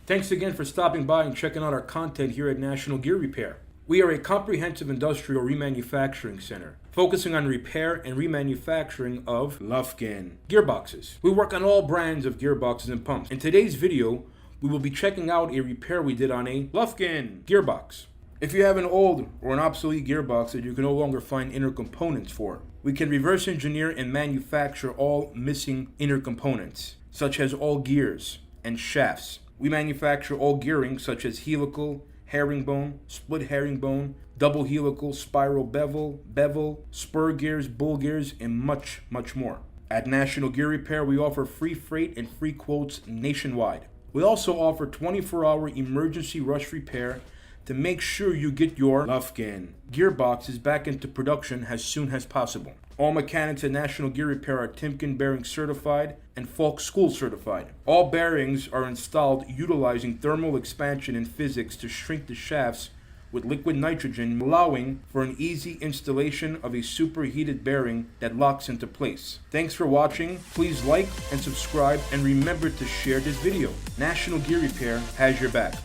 Thanks again for stopping by and checking out our content here at National Gear Repair. We are a comprehensive industrial remanufacturing center, focusing on repair and remanufacturing of Lufkin Gearboxes. We work on all brands of gearboxes and pumps. In today's video, we will be checking out a repair we did on a Lufkin Gearbox. If you have an old or an obsolete gearbox that you can no longer find inner components for, we can reverse engineer and manufacture all missing inner components, such as all gears and shafts. We manufacture all gearing such as helical, herringbone, split herringbone, double helical, spiral bevel, spur gears, bull gears, and much, much more. At National Gear Repair, we offer free freight and free quotes nationwide. We also offer 24-hour emergency rush repair to make sure you get your Lufkin gearboxes back into production as soon as possible. All mechanics at National Gear Repair are Timken bearing certified and Falk School certified. All bearings are installed utilizing thermal expansion and physics to shrink the shafts with liquid nitrogen, allowing for an easy installation of a superheated bearing that locks into place. Thanks for watching. Please like and subscribe, and remember to share this video. National Gear Repair has your back.